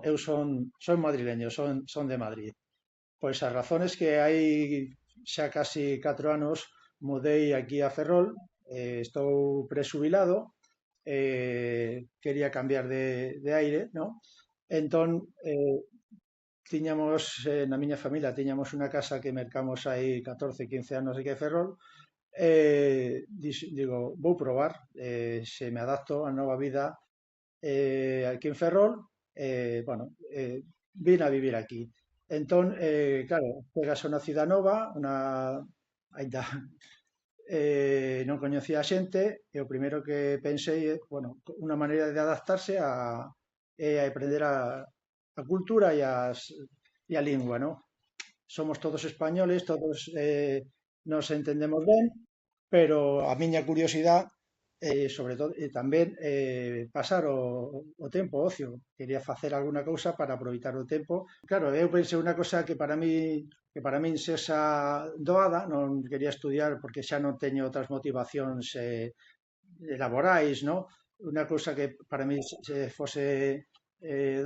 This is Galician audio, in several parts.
Eu son madrileño, son de Madrid. Pois as razones que hai xa casi 4 anos mudei aquí a Ferrol, estou presubilado, quería cambiar de aire, ¿no? Entón, tiñamos, na miña familia, tiñamos unha casa que mercamos aí 14, 15 anos aquí a Ferrol, digo, vou probar se me adapto á nova vida aquí en Ferrol, bueno, vine a vivir aquí. Entón, claro, chegas a unha cidade nova, ainda non coñecía a xente, e o primeiro que pensei é, bueno, unha maneira de adaptarse é aprender a cultura e a lingua, ¿no? Somos todos españoles, todos nos entendemos ben, pero a miña curiosidade sobre todo tamén pasar o tempo, o ocio. Quería facer alguna cousa para aproveitar o tempo. Claro, eu pensei unha cosa que para min sexa doada, non quería estudiar porque xa non teño outras motivacións laborais, no? Unha cousa que para min se fose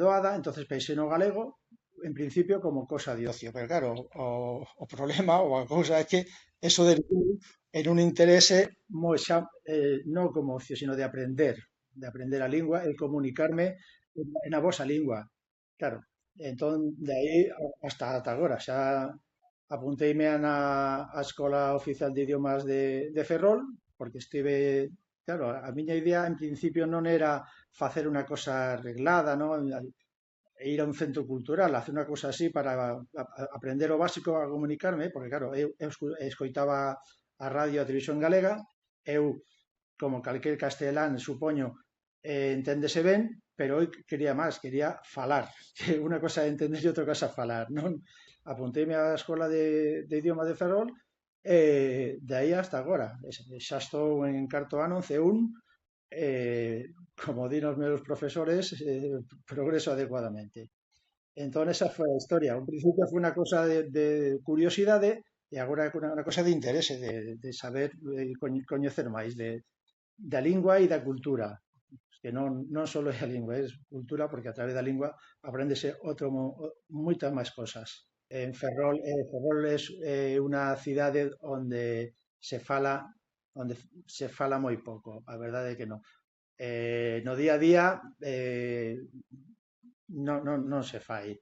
doada, entonces pensei no galego, en principio como cosa de ocio, pero claro, o problema ou a cousa é que eso de en un interese xa, non como ocio, sino de aprender a lingua e comunicarme na vosa lingua. Claro, entón, de aí hasta agora, xa apunteime á Escola Oficial de Idiomas de Ferrol, porque estive, claro, a miña idea en principio non era facer unha cosa arreglada, non? Ir a un centro cultural, hacer unha cosa así para aprender o básico a comunicarme, porque claro, eu escoitaba a radio e a televisión galega, eu, como calquer castelán, supoño, enténdese ben, pero eu quería máis, quería falar, que unha cosa é entender e outra cosa é falar, non? Apunteime á Escola de Idioma de Ferrol e de aí hasta agora. Xa estou en cuarto ano, en C1, como din os meus profesores, progreso adecuadamente. Entón, esa foi a historia. Ao principio foi unha cosa de curiosidade e agora é unha cosa de interese, de saber coñecer máis da lingua e da cultura. Que non só é a lingua, é cultura, porque a través da lingua apréndese moitas máis cosas. Ferrol é unha cidade onde se fala moi pouco, a verdade é que non. No día a día non se fai.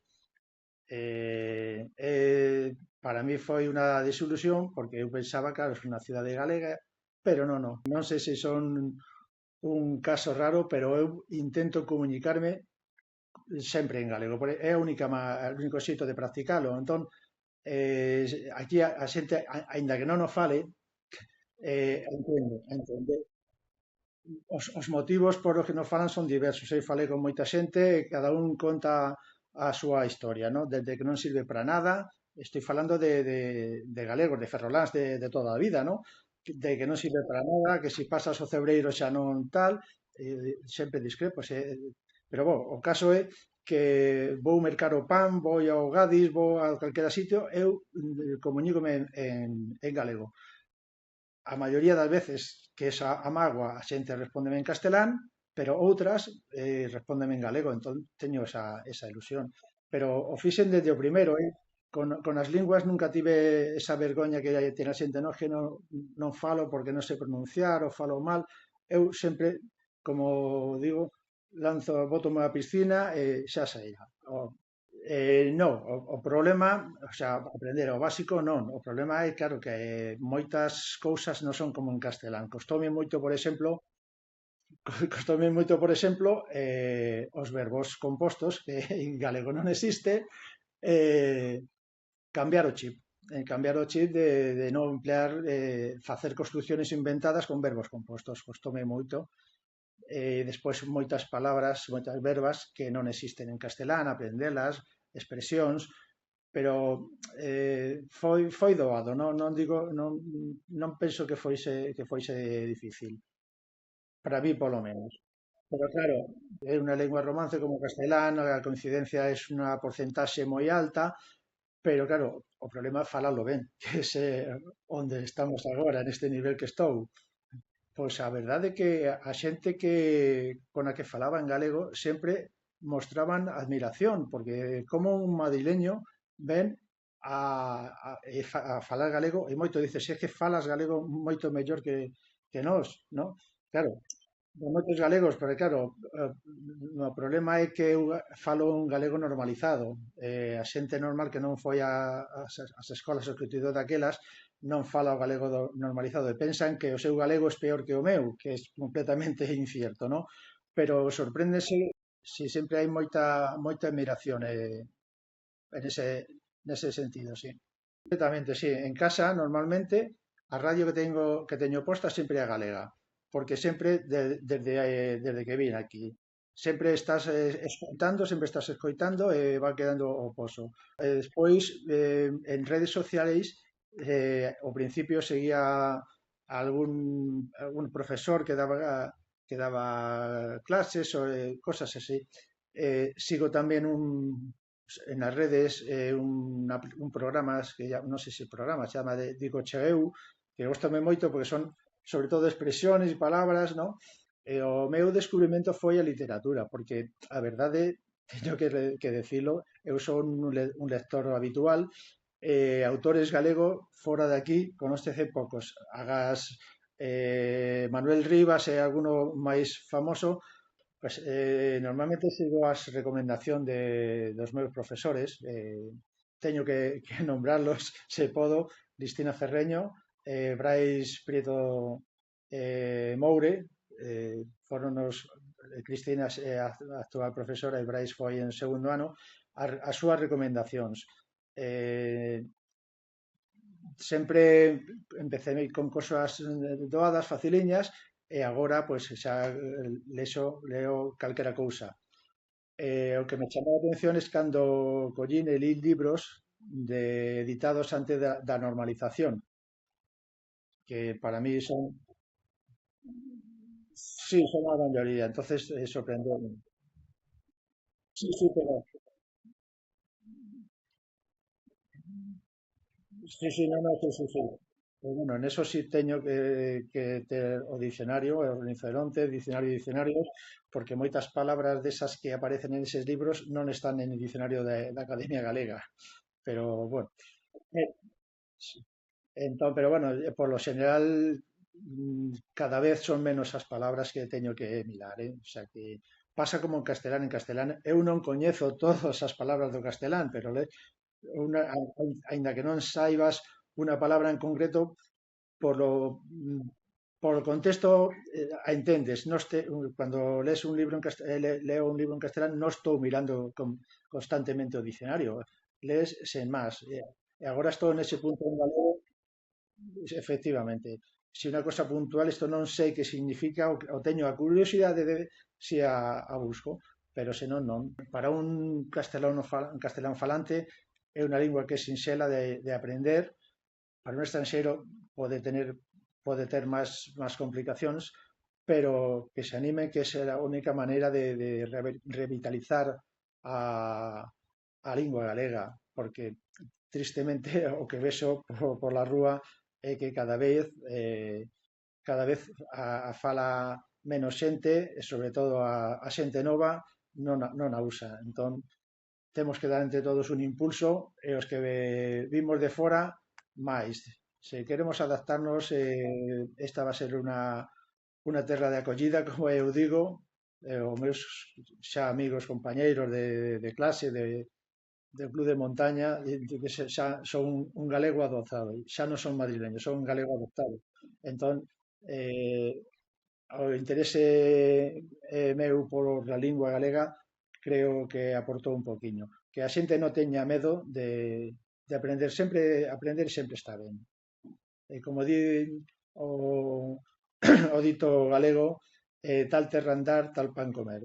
Para mí foi unha desilusión porque eu pensaba, claro, é unha cidade galega, pero non sei se son un caso raro, pero eu intento comunicarme sempre en galego, porque é o único xeito de practicalo. Entón, aquí a xente, aínda que non o fale, entende. Os motivos por os que nos falan son diversos. Eu falei con moita xente e cada un conta a súa historia, ¿no? Desde que non sirve para nada, estoy falando de galegos, de ferroláns de toda a vida, ¿no? De que non sirve para nada, que se pasas o cebreiro xa non tal, sempre discrepo, pero bo, o caso é que vou mercar o pan, vou ao Gadis, vou a calquera sitio, eu comunícome en galego. A maioría das veces que esa a mágoa a xente respóndeme en castelán, pero outras respóndeme en galego, entón teño esa ilusión. Pero o fixen desde o primeiro, con as linguas nunca tive esa vergoña que ten a xente, non, que non falo porque non sei pronunciar ou falo mal. Eu sempre, como digo, bótome á piscina e xa sairá. Non, o problema, o sea, aprender o básico non. O problema é, claro, que moitas cousas non son como en castelán. Costoume moito, por exemplo, os verbos compostos, que en galego non existe, eh, cambiar o chip. Cambiar o chip de non emplear, facer construcciones inventadas con verbos compostos. Costoume moito. Despois moitas palabras, moitas verbas que non existen en castelán, aprendelas, expresións, pero foi doado, non penso que foise difícil, para mí polo menos. Pero claro, é unha lingua romance como o castelán, a coincidencia é unha porcentaxe moi alta, pero claro, o problema é falalo ben, que é onde estamos agora, neste nivel que estou. Pois a verdade é que a xente con a que falaba en galego sempre mostraban admiración, porque como un madrileño ven a falar galego e moito dice, se é que falas galego moito mellor que nós, non? Claro, de moitos galegos, pero claro, o problema é que eu falo un galego normalizado. A xente normal que non foi as escolas ou que estudou daquelas non fala o galego normalizado e pensan que o seu galego é peor que o meu, que é completamente incierto, non? Pero sorpréndese si sempre hai moita admiración en nese sentido, sí. Completamente, sí. En casa, normalmente, a radio que teño posta sempre é a galega, porque sempre, desde que vine aquí, sempre estás escoitando e va quedando o poso. Despois, en redes sociais, ao principio seguía algún profesor que daba clases ou cosas así. Sigo tamén en las redes un programa que non sei se programa, se chama de Digo Chegeu, que gostame moito porque son sobre todo expresiones e palabras, non? E o meu descubrimento foi a literatura, porque a verdade, teño que decilo, eu son un lector habitual, autores galego fora de aquí, conócese poucos. Agás Manuel Rivas e alguno máis famoso, pues, normalmente sigo as recomendación dos meus profesores, teño que nombrarlos se podo, Cristina Ferreño, Brais Prieto Moure, foron Cristina é a actual profesora e Brais foi en segundo ano, as súas recomendacións. Sempre empecé con cosas doadas, faciliñas, e agora pois xa leo calquera cousa. O que me chamou a atención é cando collín e li libros editados antes da normalización, que para mí sí, son a maioría, entonces sorprendeu. Sí, sí, pero sí, sí, no, no, sí, sí, sí. Pero bueno, en eso sí teño que ter o dicionario, o rinoceronte, dicionarios, porque moitas palabras desas que aparecen en eses libros non están en el dicionario da Academia Galega. Pero bueno, eh, sí. Pero bueno, por lo general cada vez son menos as palabras que teño que mirar, eh? O sea que pasa como en castelán. En castelán eu non coñezo todas as palabras do castelán, pero aínda que non saibas unha palabra en concreto, por lo, mm, por o contexto a entendes. Cando lees un libro leo un libro en castelán, non estou mirando constantemente o dicionario, lees sen máis. E agora estou nese punto en galego. Efectivamente, se unha cosa puntual, isto non sei que significa, o teño a curiosidade de se a busco, pero senón non. Para un castelán falante é unha lingua que é sinxela de aprender, para un estranxeiro pode ter máis complicacións, pero que se anime, que esa é a única maneira de revitalizar a lingua galega, porque tristemente o que vexo pola rúa é que cada vez a fala menos xente, e sobre todo a xente nova, non a usa. Entón, temos que dar entre todos un impulso e os que vimos de fora, máis. Se queremos adaptarnos, esta va a ser unha terra de acollida, como eu digo, os meus xa amigos, compañeiros de clase, del club de montaña, que xa son un galego adoptado, xa non son madrileños, son un galego adoptado. Entón, eh, o interese meu por a lingua galega creo que aportou un poquinho. Que a xente non teña medo de aprender sempre está ben. E como di o, o dito galego, tal terra andar, tal pan comer.